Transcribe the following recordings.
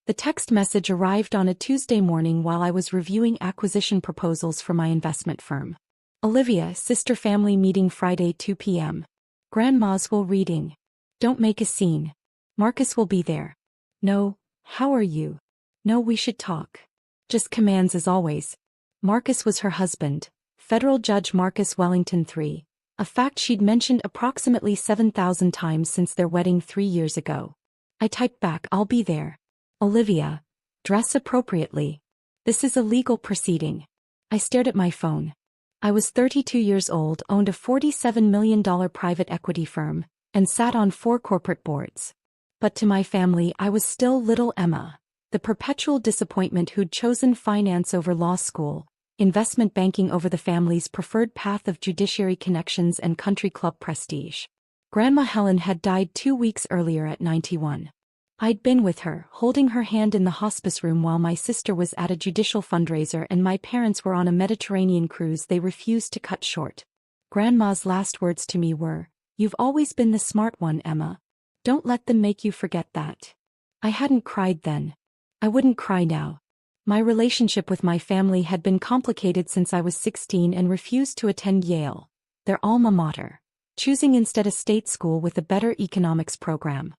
The text message arrived on a Tuesday morning while I was reviewing acquisition proposals for my investment firm. Olivia, sister family meeting Friday 2 p.m. Grandma's will reading. Don't make a scene. Marcus will be there. No, how are you? No, we should talk. Just commands as always. Marcus was her husband, federal judge Marcus Wellington III, a fact she'd mentioned approximately 7,000 times since their wedding 3 years ago. I typed back, I'll be there. Olivia, dress appropriately. This is a legal proceeding. I stared at my phone. I was 32 years old, owned a $47 million private equity firm, and sat on 4 corporate boards. But to my family I was still little Emma, the perpetual disappointment who'd chosen finance over law school, investment banking over the family's preferred path of judiciary connections and country club prestige. Grandma Helen had died 2 weeks earlier at 91. I'd been with her, holding her hand in the hospice room while my sister was at a judicial fundraiser and my parents were on a Mediterranean cruise they refused to cut short. Grandma's last words to me were, "You've always been the smart one, Emma. Don't let them make you forget that." I hadn't cried then. I wouldn't cry now. My relationship with my family had been complicated since I was 16 and refused to attend Yale, their alma mater, choosing instead a state school with a better economics program.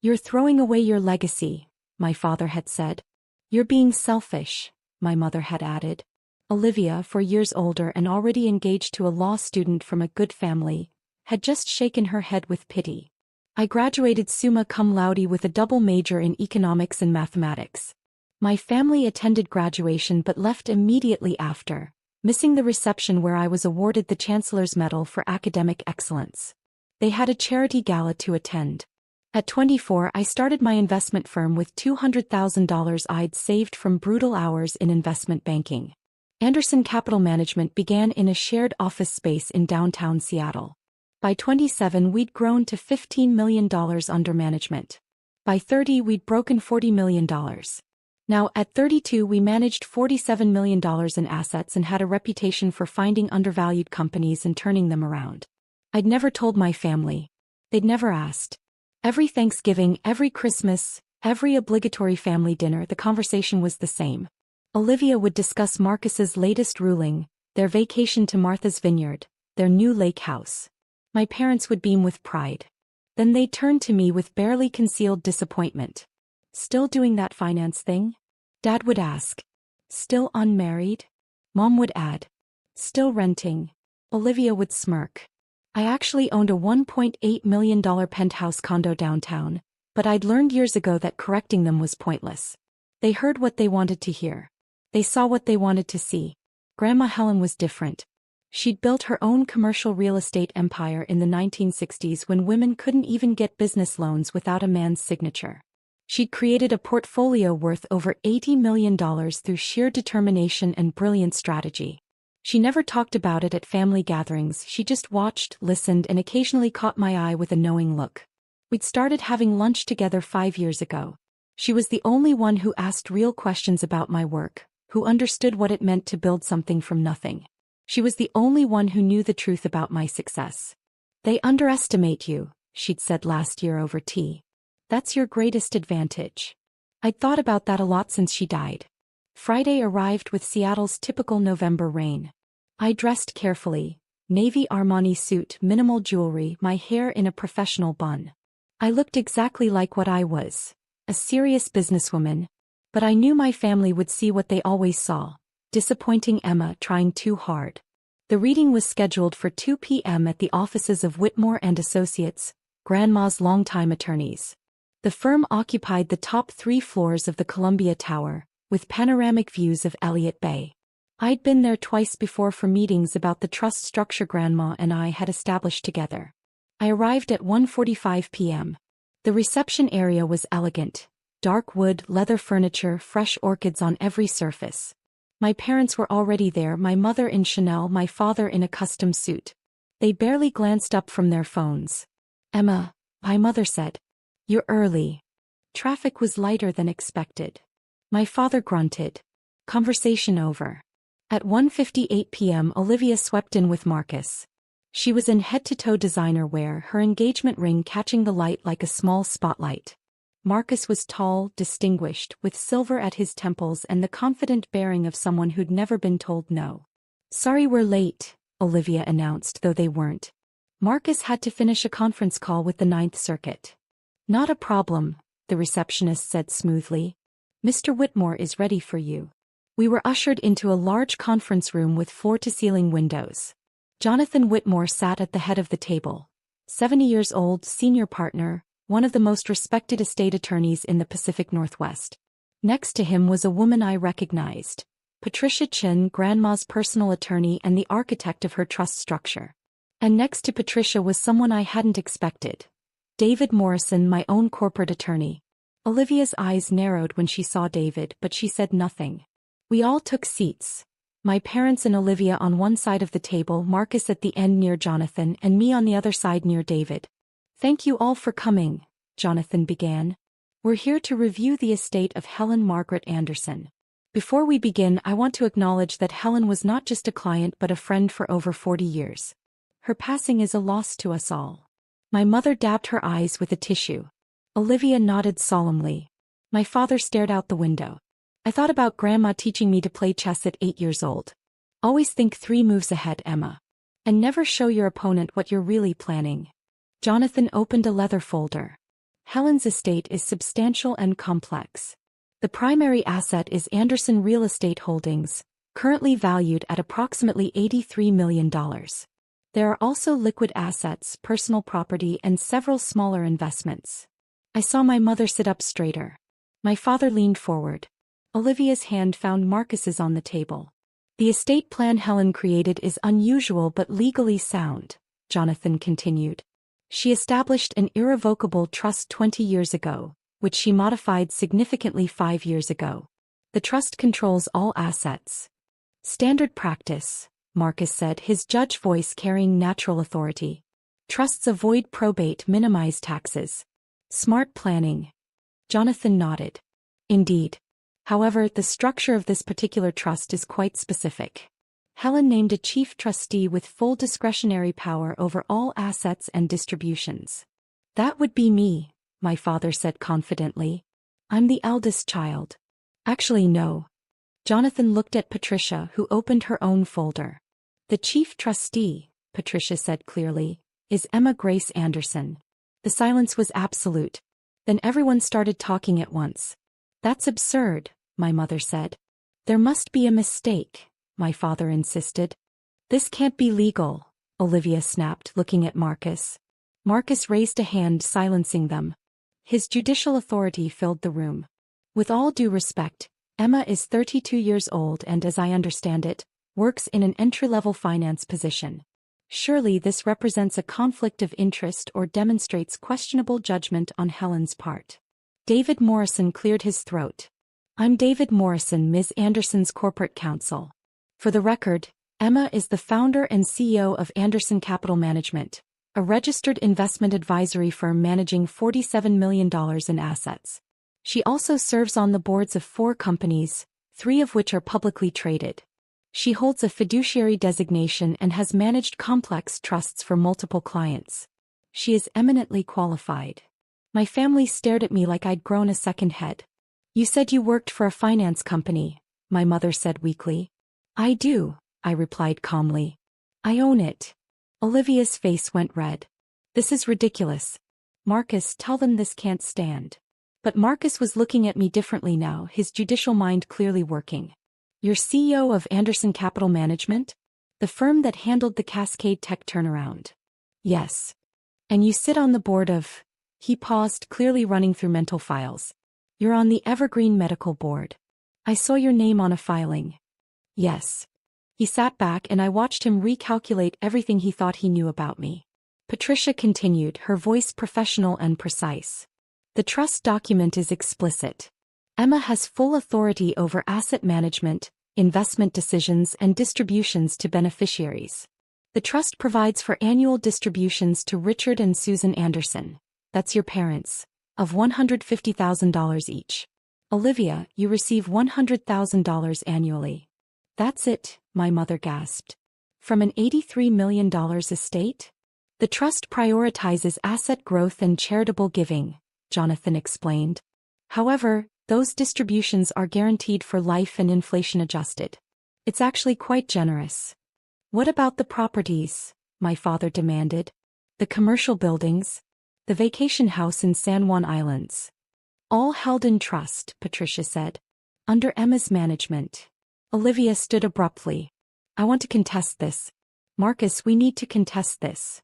"You're throwing away your legacy," my father had said. "You're being selfish," my mother had added. Olivia, 4 years older and already engaged to a law student from a good family, had just shaken her head with pity. I graduated summa cum laude with a double major in economics and mathematics. My family attended graduation but left immediately after, missing the reception where I was awarded the Chancellor's Medal for Academic Excellence. They had a charity gala to attend. At 24 I started my investment firm with $200,000 I'd saved from brutal hours in investment banking. Anderson Capital Management began in a shared office space in downtown Seattle. By 27 we'd grown to $15 million under management. By 30 we'd broken $40 million. Now at 32 we managed $47 million in assets and had a reputation for finding undervalued companies and turning them around. I'd never told my family. They'd never asked. Every Thanksgiving, every Christmas, every obligatory family dinner the conversation was the same. Olivia would discuss Marcus's latest ruling, their vacation to Martha's Vineyard, their new lake house. My parents would beam with pride. Then they'd turn to me with barely concealed disappointment. "Still doing that finance thing?" Dad would ask. "Still unmarried?" Mom would add. "Still renting?" Olivia would smirk. I actually owned a $1.8 million penthouse condo downtown, but I'd learned years ago that correcting them was pointless. They heard what they wanted to hear. They saw what they wanted to see. Grandma Helen was different. She'd built her own commercial real estate empire in the 1960s when women couldn't even get business loans without a man's signature. She'd created a portfolio worth over $80 million through sheer determination and brilliant strategy. She never talked about it at family gatherings, she just watched, listened, and occasionally caught my eye with a knowing look. We'd started having lunch together 5 years ago. She was the only one who asked real questions about my work, who understood what it meant to build something from nothing. She was the only one who knew the truth about my success. "They underestimate you," she'd said last year over tea. "That's your greatest advantage." I'd thought about that a lot since she died. Friday arrived with Seattle's typical November rain. I dressed carefully, navy Armani suit, minimal jewelry, my hair in a professional bun. I looked exactly like what I was, a serious businesswoman, but I knew my family would see what they always saw, disappointing Emma trying too hard. The reading was scheduled for 2 p.m. at the offices of Whitmore and Associates, Grandma's longtime attorneys. The firm occupied the top 3 floors of the Columbia Tower, with panoramic views of Elliott Bay. I'd been there twice before for meetings about the trust structure Grandma and I had established together. I arrived at 1:45 p.m. The reception area was elegant. Dark wood, leather furniture, fresh orchids on every surface. My parents were already there, my mother in Chanel, my father in a custom suit. They barely glanced up from their phones. "Emma," my mother said. "You're early." Traffic was lighter than expected. My father grunted. Conversation over. At 1:58 p.m. Olivia swept in with Marcus. She was in head-to-toe designer wear, her engagement ring catching the light like a small spotlight. Marcus was tall, distinguished, with silver at his temples and the confident bearing of someone who'd never been told no. "Sorry we're late," Olivia announced, though they weren't. Marcus had to finish a conference call with the Ninth Circuit. "Not a problem," the receptionist said smoothly. "Mr. Whitmore is ready for you." We were ushered into a large conference room with floor-to-ceiling windows. Jonathan Whitmore sat at the head of the table. 70 years old, senior partner, one of the most respected estate attorneys in the Pacific Northwest. Next to him was a woman I recognized, Patricia Chin, Grandma's personal attorney and the architect of her trust structure. And next to Patricia was someone I hadn't expected, David Morrison, my own corporate attorney. Olivia's eyes narrowed when she saw David, but she said nothing. We all took seats. My parents and Olivia on one side of the table, Marcus at the end near Jonathan, and me on the other side near David. "Thank you all for coming," Jonathan began. "We're here to review the estate of Helen Margaret Anderson. Before we begin, I want to acknowledge that Helen was not just a client but a friend for over 40 years. Her passing is a loss to us all." My mother dabbed her eyes with a tissue. Olivia nodded solemnly. My father stared out the window. "I thought about Grandma teaching me to play chess at 8 years old. Always think 3 moves ahead, Emma. And never show your opponent what you're really planning." Jonathan opened a leather folder. Helen's estate is substantial and complex. The primary asset is Anderson Real Estate Holdings, currently valued at approximately $83 million. There are also liquid assets, personal property, and several smaller investments. I saw my mother sit up straighter. My father leaned forward. Olivia's hand found Marcus's on the table. "The estate plan Helen created is unusual but legally sound," Jonathan continued. "She established an irrevocable trust 20 years ago, which she modified significantly 5 years ago. The trust controls all assets." "Standard practice," Marcus said, his judge voice carrying natural authority. "Trusts avoid probate, minimize taxes. Smart planning." Jonathan nodded. "Indeed. However, the structure of this particular trust is quite specific. Helen named a chief trustee with full discretionary power over all assets and distributions." "That would be me," my father said confidently. "I'm the eldest child." "Actually, no." Jonathan looked at Patricia, who opened her own folder. "The chief trustee," Patricia said clearly, "is Emma Grace Anderson." The silence was absolute. Then everyone started talking at once. "That's absurd," my mother said. "There must be a mistake," my father insisted. "This can't be legal," Olivia snapped, looking at Marcus. Marcus raised a hand, silencing them. His judicial authority filled the room. "With all due respect, Emma is 32 years old and, as I understand it, works in an entry-level finance position. Surely this represents a conflict of interest or demonstrates questionable judgment on Helen's part." David Morrison cleared his throat. "I'm David Morrison, Ms. Anderson's corporate counsel. For the record, Emma is the founder and CEO of Anderson Capital Management, a registered investment advisory firm managing $47 million in assets. She also serves on the boards of 4 companies, 3 of which are publicly traded. She holds a fiduciary designation and has managed complex trusts for multiple clients. She is eminently qualified." My family stared at me like I'd grown a second head. "You said you worked for a finance company," my mother said weakly. "I do," I replied calmly. "I own it." Olivia's face went red. "This is ridiculous. Marcus, tell them this can't stand." But Marcus was looking at me differently now, his judicial mind clearly working. "You're CEO of Anderson Capital Management? The firm that handled the Cascade Tech turnaround?" "Yes." "And you sit on the board of—" He paused, clearly running through mental files. "You're on the Evergreen Medical Board. I saw your name on a filing." "Yes." He sat back and I watched him recalculate everything he thought he knew about me. Patricia continued, her voice professional and precise. "The trust document is explicit. Emma has full authority over asset management, investment decisions and distributions to beneficiaries. The trust provides for annual distributions to Richard and Susan Anderson, that's your parents, of $150,000 each. Olivia, you receive $100,000 annually." "That's it," my mother gasped. "From an $83 million estate?" "The trust prioritizes asset growth and charitable giving," Jonathan explained. However, those distributions are guaranteed for life and inflation adjusted. It's actually quite generous. What about the properties? My father demanded. The commercial buildings? The vacation house in San Juan Islands? All held in trust, Patricia said. Under Emma's management. Olivia stood abruptly. I want to contest this. Marcus, we need to contest this.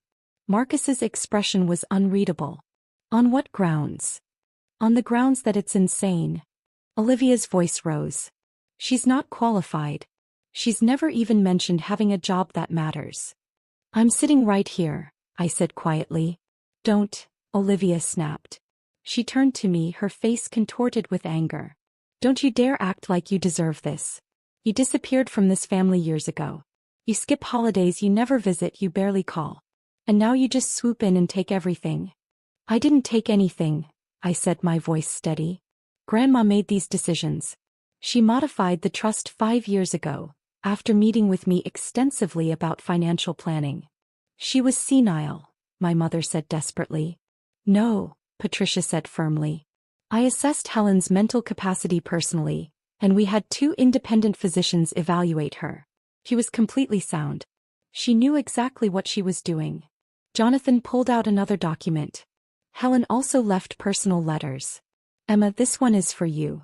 Marcus's expression was unreadable. On what grounds? On the grounds that it's insane. Olivia's voice rose. She's not qualified. She's never even mentioned having a job that matters. I'm sitting right here, I said quietly. Don't, Olivia snapped. She turned to me, her face contorted with anger. Don't you dare act like you deserve this. You disappeared from this family years ago. You skip holidays you never visit, you barely call. And now you just swoop in and take everything. I didn't take anything, I said, my voice steady. Grandma made these decisions. She modified the trust 5 years ago, after meeting with me extensively about financial planning. She was senile, my mother said desperately. No, Patricia said firmly. I assessed Helen's mental capacity personally, and we had 2 independent physicians evaluate her. She was completely sound. She knew exactly what she was doing. Jonathan pulled out another document. Helen also left personal letters. Emma, this one is for you.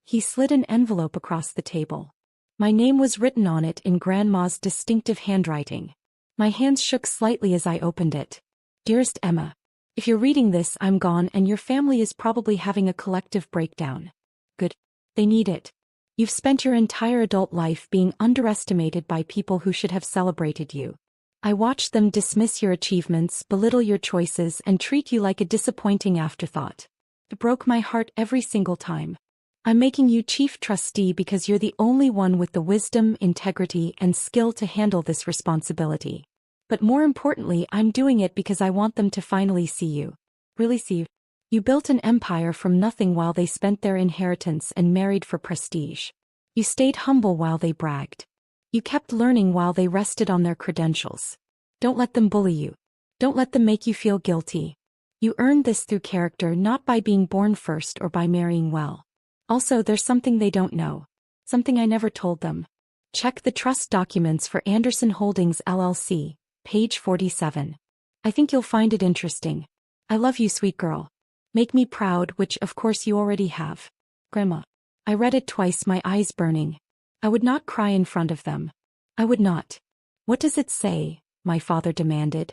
He slid an envelope across the table. My name was written on it in Grandma's distinctive handwriting. My hands shook slightly as I opened it. Dearest Emma, if you're reading this, I'm gone and your family is probably having a collective breakdown. Good. They need it. You've spent your entire adult life being underestimated by people who should have celebrated you. I watched them dismiss your achievements, belittle your choices, and treat you like a disappointing afterthought. It broke my heart every single time. I'm making you chief trustee because you're the only one with the wisdom, integrity, and skill to handle this responsibility. But more importantly, I'm doing it because I want them to finally see you. Really see you. You built an empire from nothing while they spent their inheritance and married for prestige. You stayed humble while they bragged. You kept learning while they rested on their credentials. Don't let them bully you. Don't let them make you feel guilty. You earned this through character, not by being born first or by marrying well. Also, there's something they don't know. Something I never told them. Check the trust documents for Anderson Holdings LLC, page 47. I think you'll find it interesting. I love you, sweet girl. Make me proud, which of course you already have. Grandma. I read it twice, my eyes burning. I would not cry in front of them. I would not. What does it say? My father demanded.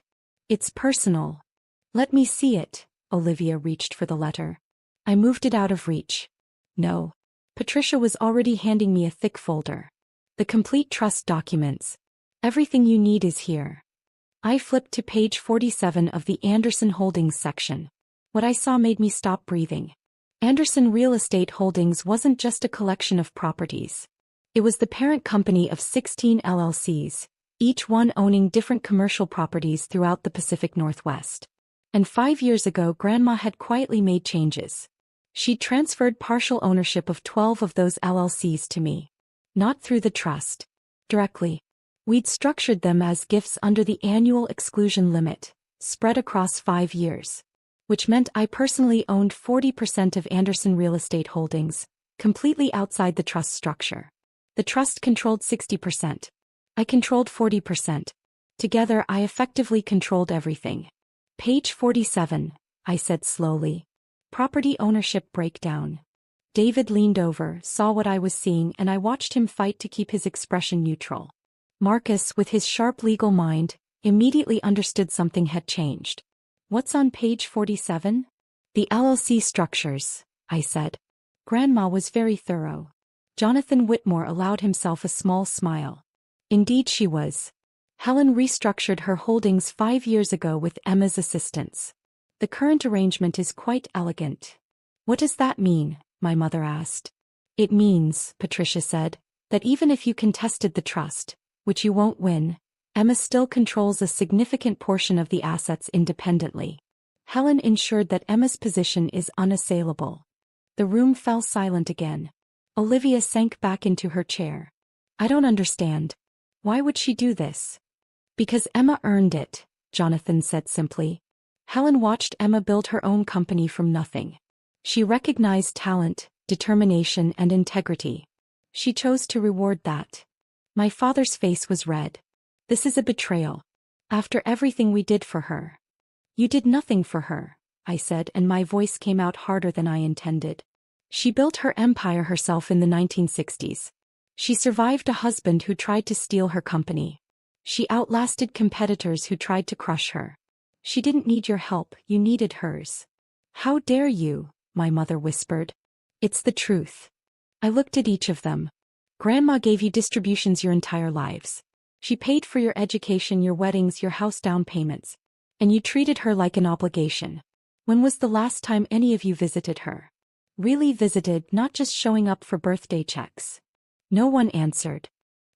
It's personal. Let me see it. Olivia reached for the letter. I moved it out of reach. No. Patricia was already handing me a thick folder. The complete trust documents. Everything you need is here. I flipped to page 47 of the Anderson Holdings section. What I saw made me stop breathing. Anderson Real Estate Holdings wasn't just a collection of properties. It was the parent company of 16 LLCs, each one owning different commercial properties throughout the Pacific Northwest. And 5 years ago, Grandma had quietly made changes. She transferred partial ownership of 12 of those LLCs to me. Not through the trust. Directly. We'd structured them as gifts under the annual exclusion limit, spread across 5 years. Which meant I personally owned 40% of Anderson Real Estate Holdings, completely outside the trust structure. The trust controlled 60%. I controlled 40%. Together, I effectively controlled everything. Page 47, I said slowly. Property ownership breakdown. David leaned over, saw what I was seeing, and I watched him fight to keep his expression neutral. Marcus, with his sharp legal mind, immediately understood something had changed. What's on page 47? The LLC structures, I said. Grandma was very thorough. Jonathan Whitmore allowed himself a small smile. Indeed she was. Helen restructured her holdings 5 years ago with Emma's assistance. The current arrangement is quite elegant. What does that mean? My mother asked. It means, Patricia said, that even if you contested the trust, which you won't win, Emma still controls a significant portion of the assets independently. Helen ensured that Emma's position is unassailable. The room fell silent again. Olivia sank back into her chair. I don't understand. Why would she do this? Because Emma earned it, Jonathan said simply. Helen watched Emma build her own company from nothing. She recognized talent, determination, and integrity. She chose to reward that. My father's face was red. This is a betrayal. After everything we did for her. You did nothing for her, I said, and my voice came out harder than I intended. She built her empire herself in the 1960s. She survived a husband who tried to steal her company. She outlasted competitors who tried to crush her. She didn't need your help, you needed hers. How dare you, my mother whispered. It's the truth. I looked at each of them. Grandma gave you distributions your entire lives. She paid for your education, your weddings, your house down payments. And you treated her like an obligation. When was the last time any of you visited her? Really visited, not just showing up for birthday checks. No one answered.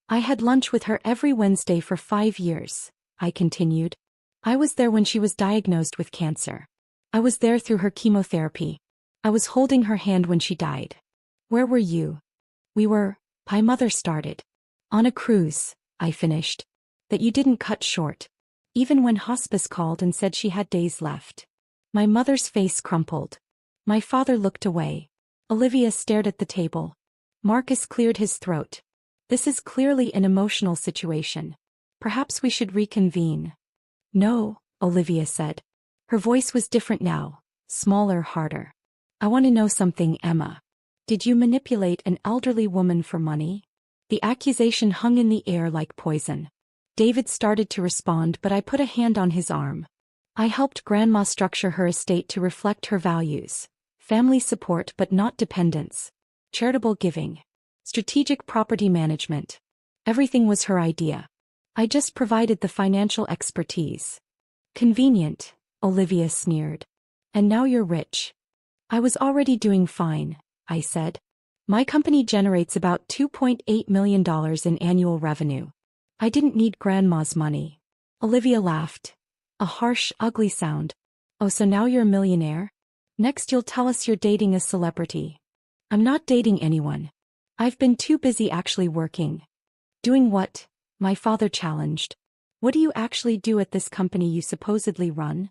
I had lunch with her every Wednesday for 5 years, I continued. I was there when she was diagnosed with cancer. I was there through her chemotherapy. I was holding her hand when she died. Where were you? We were, my mother started. On a cruise, I finished. That you didn't cut short. Even when hospice called and said she had days left. My mother's face crumpled. My father looked away. Olivia stared at the table. Marcus cleared his throat. This is clearly an emotional situation. Perhaps we should reconvene. No, Olivia said. Her voice was different now, smaller, harder. I want to know something, Emma. Did you manipulate an elderly woman for money? The accusation hung in the air like poison. David started to respond, but I put a hand on his arm. I helped Grandma structure her estate to reflect her values. Family support but not dependence. Charitable giving. Strategic property management. Everything was her idea. I just provided the financial expertise. Convenient, Olivia sneered. And now you're rich. I was already doing fine, I said. My company generates about $2.8 million in annual revenue. I didn't need Grandma's money. Olivia laughed. A harsh, ugly sound. Oh, so now you're a millionaire? Next you'll tell us you're dating a celebrity. I'm not dating anyone. I've been too busy actually working. Doing what? My father challenged. What do you actually do at this company you supposedly run?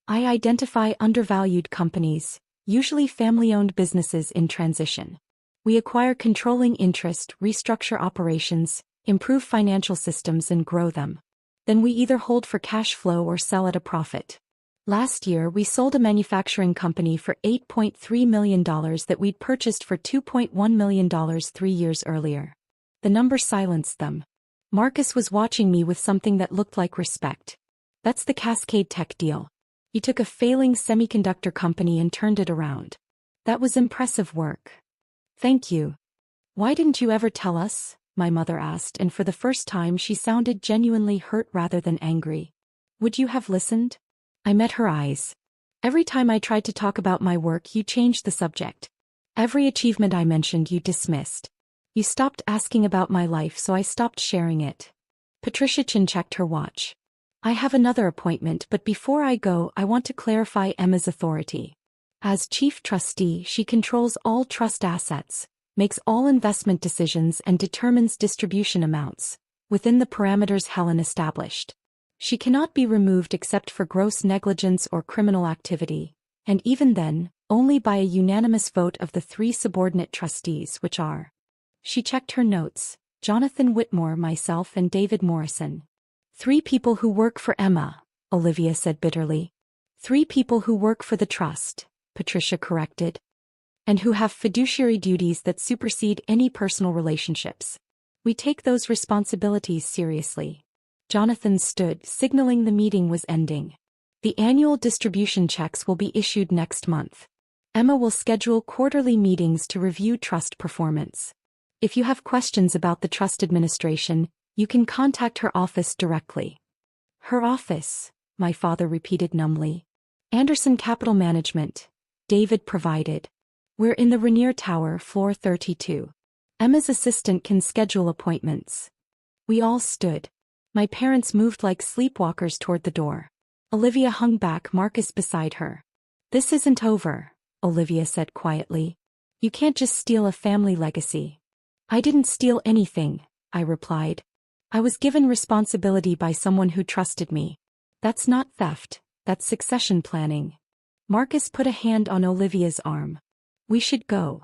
I identify undervalued companies, usually family-owned businesses in transition. We acquire controlling interest, restructure operations, improve financial systems and grow them. Then we either hold for cash flow or sell at a profit. Last year we sold a manufacturing company for $8.3 million that we'd purchased for $2.1 million 3 years earlier. The number silenced them. Marcus was watching me with something that looked like respect. That's the Cascade Tech deal. You took a failing semiconductor company and turned it around. That was impressive work. Thank you. Why didn't you ever tell us? My mother asked, and for the first time she sounded genuinely hurt rather than angry. Would you have listened? I met her eyes. Every time I tried to talk about my work, you changed the subject. Every achievement I mentioned, you dismissed. You stopped asking about my life, so I stopped sharing it. Patricia Chin checked her watch. I have another appointment, but before I go, I want to clarify Emma's authority. As chief trustee, she controls all trust assets, makes all investment decisions and determines distribution amounts, within the parameters Helen established. She cannot be removed except for gross negligence or criminal activity, and even then, only by a unanimous vote of the 3 subordinate trustees, which are. She checked her notes, Jonathan Whitmore, myself and David Morrison. 3 people who work for Emma, Olivia said bitterly. 3 people who work for the trust, Patricia corrected. And who have fiduciary duties that supersede any personal relationships. We take those responsibilities seriously. Jonathan stood, signaling the meeting was ending. The annual distribution checks will be issued next month. Emma will schedule quarterly meetings to review trust performance. If you have questions about the trust administration, you can contact her office directly. Her office, my father repeated numbly. Anderson Capital Management, David provided. We're in the Rainier Tower, floor 32. Emma's assistant can schedule appointments. We all stood. My parents moved like sleepwalkers toward the door. Olivia hung back, Marcus beside her. This isn't over, Olivia said quietly. You can't just steal a family legacy. I didn't steal anything, I replied. I was given responsibility by someone who trusted me. That's not theft, That's succession planning. Marcus put a hand on Olivia's arm. We should go.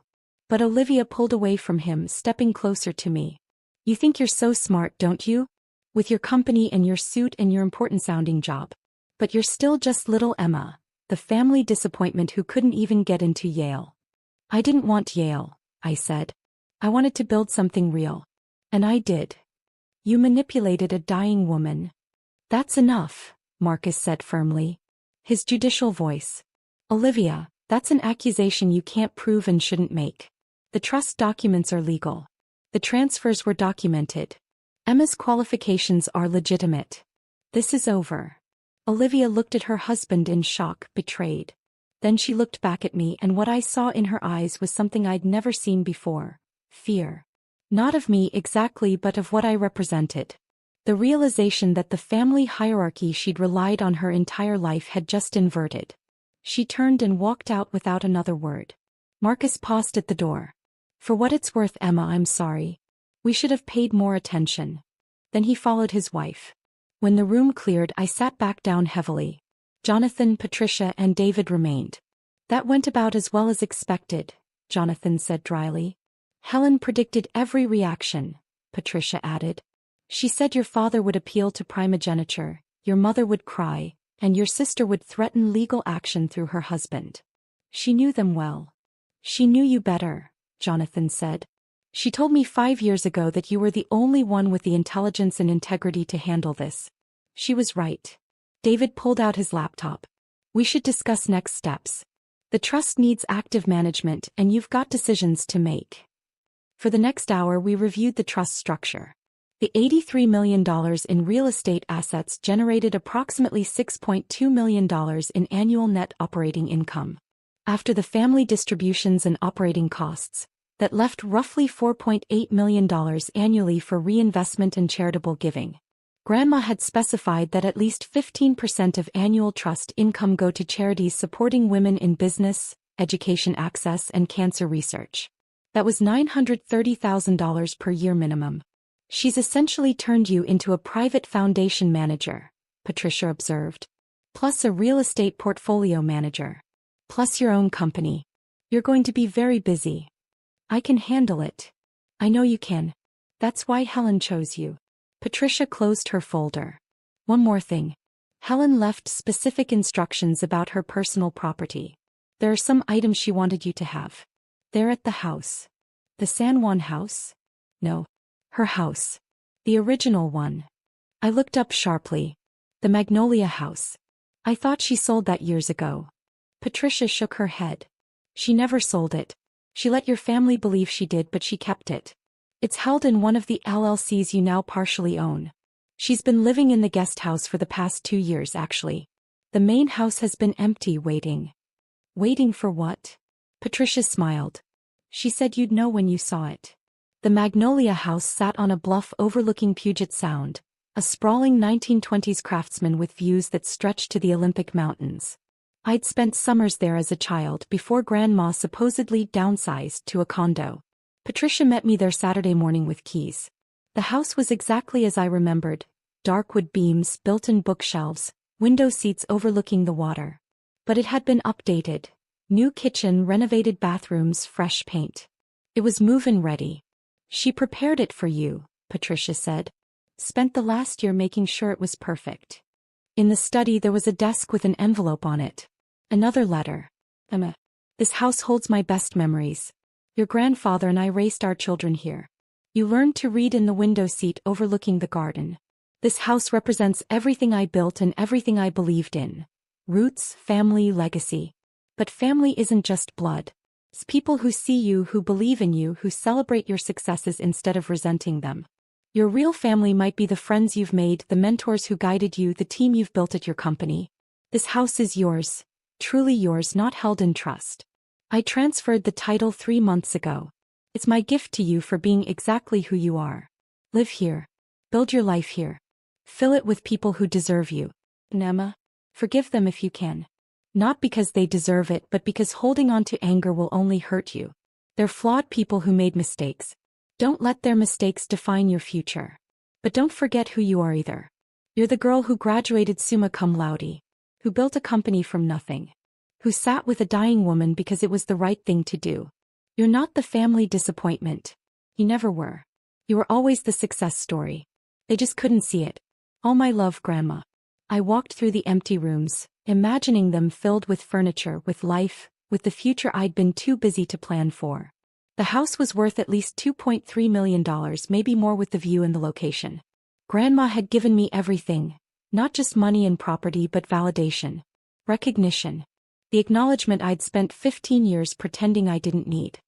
But Olivia pulled away from him, stepping closer to me. You think you're so smart, don't you? With your company and your suit and your important-sounding job. But you're still just little Emma, the family disappointment who couldn't even get into Yale. I didn't want Yale, I said. I wanted to build something real. And I did. You manipulated a dying woman. That's enough, Marcus said firmly. His judicial voice. Olivia, that's an accusation you can't prove and shouldn't make. The trust documents are legal. The transfers were documented. Emma's qualifications are legitimate. This is over. Olivia looked at her husband in shock, betrayed. Then she looked back at me, and what I saw in her eyes was something I'd never seen before. Fear. Not of me exactly, but of what I represented. The realization that the family hierarchy she'd relied on her entire life had just inverted. She turned and walked out without another word. Marcus paused at the door. For what it's worth, Emma, I'm sorry. We should have paid more attention. Then he followed his wife. When the room cleared, I sat back down heavily. Jonathan, Patricia, and David remained. That went about as well as expected, Jonathan said dryly. Helen predicted every reaction, Patricia added. She said your father would appeal to primogeniture, your mother would cry, and your sister would threaten legal action through her husband. She knew them well. She knew you better, Jonathan said. She told me 5 years ago that you were the only one with the intelligence and integrity to handle this. She was right. David pulled out his laptop. We should discuss next steps. The trust needs active management, and you've got decisions to make. For the next hour we reviewed the trust structure. The $83 million in real estate assets generated approximately $6.2 million in annual net operating income. After the family distributions and operating costs, that left roughly $4.8 million annually for reinvestment and charitable giving. Grandma had specified that at least 15% of annual trust income go to charities supporting women in business, education access, and cancer research. That was $930,000 per year minimum. She's essentially turned you into a private foundation manager, Patricia observed. Plus a real estate portfolio manager. Plus your own company. You're going to be very busy. I can handle it. I know you can. That's why Helen chose you. Patricia closed her folder. One more thing. Helen left specific instructions about her personal property. There are some items she wanted you to have. They're at the house. The San Juan house? No. Her house. The original one. I looked up sharply. The Magnolia house. I thought she sold that years ago. Patricia shook her head. She never sold it. She let your family believe she did, but she kept it. It's held in one of the LLCs you now partially own. She's been living in the guest house for the past 2 years, actually. The main house has been empty, waiting. Waiting for what? Patricia smiled. She said you'd know when you saw it. The Magnolia house sat on a bluff overlooking Puget Sound, a sprawling 1920s craftsman with views that stretched to the Olympic Mountains. I'd spent summers there as a child before Grandma supposedly downsized to a condo. Patricia met me there Saturday morning with keys. The house was exactly as I remembered, dark wood beams, built-in bookshelves, window seats overlooking the water. But it had been updated. New kitchen, renovated bathrooms, fresh paint. It was move-in ready. She prepared it for you, Patricia said. Spent the last year making sure it was perfect. In the study there was a desk with an envelope on it. Another letter. Emma. This house holds my best memories. Your grandfather and I raised our children here. You learned to read in the window seat overlooking the garden. This house represents everything I built and everything I believed in. Roots, family, legacy. But family isn't just blood. It's people who see you, who believe in you, who celebrate your successes instead of resenting them. Your real family might be the friends you've made, the mentors who guided you, the team you've built at your company. This house is yours. Truly yours, not held in trust. I transferred the title 3 months ago. It's my gift to you for being exactly who you are. Live here. Build your life here. Fill it with people who deserve you. And Emma, forgive them if you can. Not because they deserve it, but because holding on to anger will only hurt you. They're flawed people who made mistakes. Don't let their mistakes define your future. But don't forget who you are either. You're the girl who graduated summa cum laude. who built a company from nothing, who sat with a dying woman because it was the right thing to do. You're not the family disappointment. You never were. You were always the success story. They just couldn't see it. All my love, Grandma. I walked through the empty rooms, imagining them filled with furniture, with life, with the future I'd been too busy to plan for. The house was worth at least $2.3 million, maybe more with the view and the location. Grandma had given me everything, not just money and property but validation, recognition, the acknowledgement I'd spent 15 years pretending I didn't need.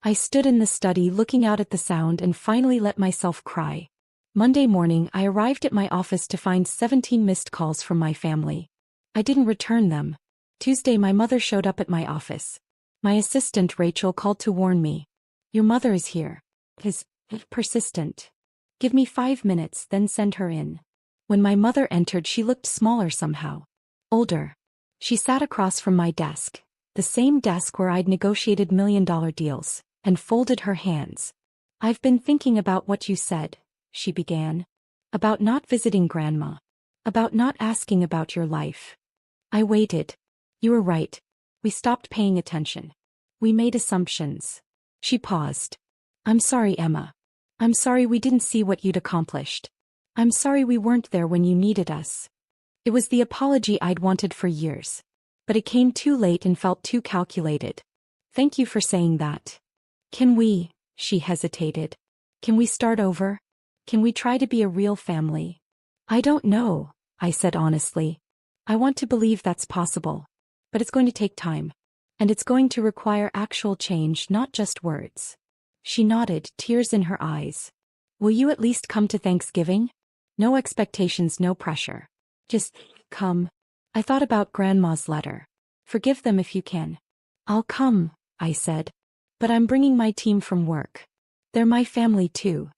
I stood in the study looking out at the sound and finally let myself cry. Monday morning I arrived at my office to find 17 missed calls from my family. I didn't return them. Tuesday my mother showed up at my office. My assistant Rachel called to warn me. Your mother is here. Is persistent. Give me 5 minutes, then send her in. When my mother entered she looked smaller somehow. Older. She sat across from my desk, the same desk where I'd negotiated million-dollar deals, and folded her hands. I've been thinking about what you said, she began. About not visiting Grandma. About not asking about your life. I waited. You were right. We stopped paying attention. We made assumptions. She paused. I'm sorry, Emma. I'm sorry we didn't see what you'd accomplished. I'm sorry we weren't there when you needed us. It was the apology I'd wanted for years. But it came too late and felt too calculated. Thank you for saying that. Can we, she hesitated. Can we start over? Can we try to be a real family? I don't know, I said honestly. I want to believe that's possible. But it's going to take time. And it's going to require actual change, not just words. She nodded, tears in her eyes. Will you at least come to Thanksgiving? No expectations, no pressure. Just come. I thought about Grandma's letter. Forgive them if you can. I'll come, I said. But I'm bringing my team from work. They're my family too.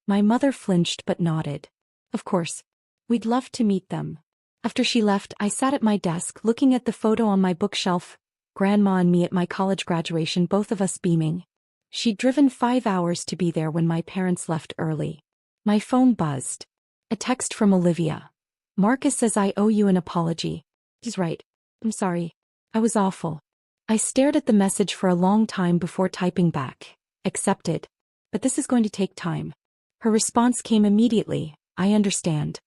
My mother flinched but nodded. Of course. We'd love to meet them. After she left, I sat at my desk looking at the photo on my bookshelf. Grandma and me at my college graduation, both of us beaming. She'd driven 5 hours to be there when my parents left early. My phone buzzed. A text from Olivia. Marcus says I owe you an apology. He's right. I'm sorry. I was awful. I stared at the message for a long time before typing back. Accepted. But this is going to take time. Her response came immediately. I understand.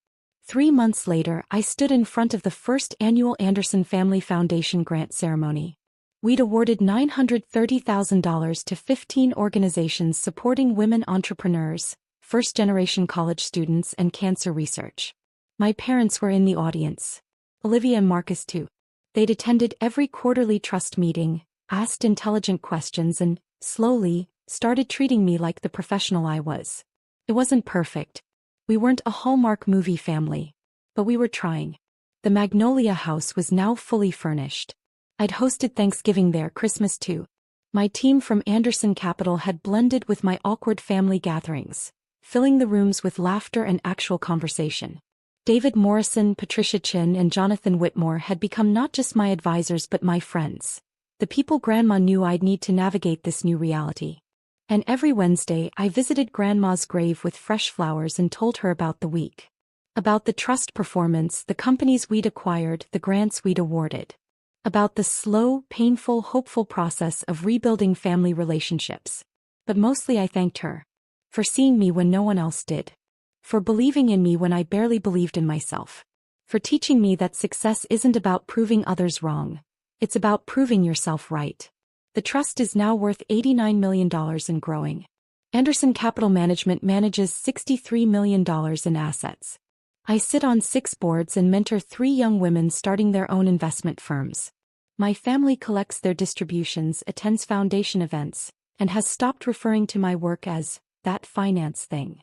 3 months later, I stood in front of the first annual Anderson Family Foundation grant ceremony. We'd awarded $930,000 to 15 organizations supporting women entrepreneurs, first-generation college students, and cancer research. My parents were in the audience. Olivia and Marcus too. They'd attended every quarterly trust meeting, asked intelligent questions, and, slowly, started treating me like the professional I was. It wasn't perfect. We weren't a Hallmark movie family. But we were trying. The Magnolia House was now fully furnished. I'd hosted Thanksgiving there, Christmas too. My team from Anderson Capital had blended with my awkward family gatherings, filling the rooms with laughter and actual conversation. David Morrison, Patricia Chin, and Jonathan Whitmore had become not just my advisors but my friends. The people Grandma knew I'd need to navigate this new reality. And every Wednesday I visited Grandma's grave with fresh flowers and told her about the week. About the trust performance, the companies we'd acquired, the grants we'd awarded. About the slow, painful, hopeful process of rebuilding family relationships. But mostly I thanked her. For seeing me when no one else did. For believing in me when I barely believed in myself. For teaching me that success isn't about proving others wrong. It's about proving yourself right. The trust is now worth $89 million and growing. Anderson Capital Management manages $63 million in assets. I sit on 6 boards and mentor 3 young women starting their own investment firms. My family collects their distributions, attends foundation events, and has stopped referring to my work as that finance thing.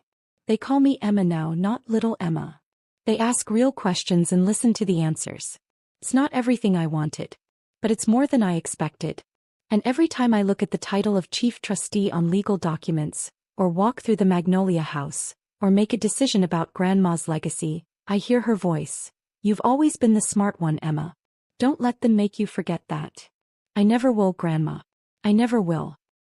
They call me Emma now, not little Emma. They ask real questions and listen to the answers. It's not everything I wanted. But it's more than I expected. And every time I look at the title of Chief Trustee on legal documents, or walk through the Magnolia House, or make a decision about Grandma's legacy, I hear her voice. You've always been the smart one, Emma. Don't let them make you forget that. I never will, Grandma. I never will.